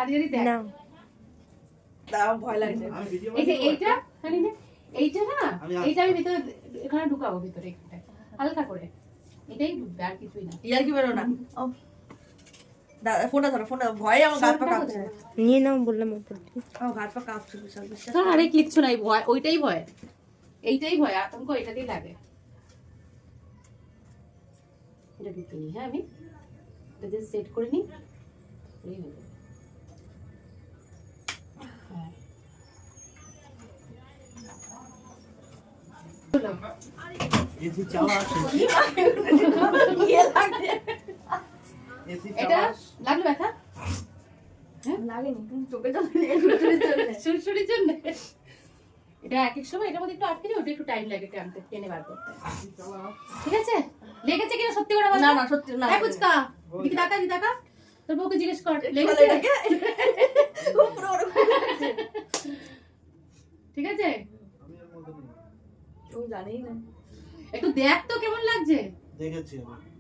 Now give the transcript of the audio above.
তাড়াতাড়ি দেখ না দাও ভয় লাগছে। এই যে এইটা খালি না এইটা না এইটা আমি ভিতরে এখানে ঢুকাবো ভিতরে এখানটায় হালকা করে এটাই ঢুকবে আর কিছুই না ইয়ার কি বেরো না। ও ফোনটা ধরো, ফোনটা ভয়ে আমার গাছ পা কাঁপছে। নিয়ে নাও বললাম উপর থেকে। আমার গাছ পা কাঁপছে বিশাল বিশ্বাস। আরে কিচ্ছু নাই ভয় ওইটাই ভয় এইটাই ভয় আতঙ্ক এটাতেই লাগে এটা ঢুকে নি হ্যাঁ আমি এটা সেট করে নি এই হলো হ্যাঁ এসি চালা আছে ইয়ে লাগছে। এসি এটা চালা লাগলো ব্যথা লাগেনি কিন্তু চোখে জল দিয়ে সুরসুরির জন্য এটা এক এক সময় এটার মধ্যে একটু আটকে যায় ওটা একটু টাইম লাগে টানতে টেনে বার করতে ঠিক আছে লেগেছে কিনা সত্যি করে বল না না সত্যি না। এই পুচকা দিকে তাকা দি তাকা তোর বউকে জিজ্ঞেস কর লেগেছে লেগেছে এটাকে পুরো ওরকম লাগছে। ঠিক আছে ও জানেই না। একটু দেখ তো কেমন লাগছে দেখেছি আমি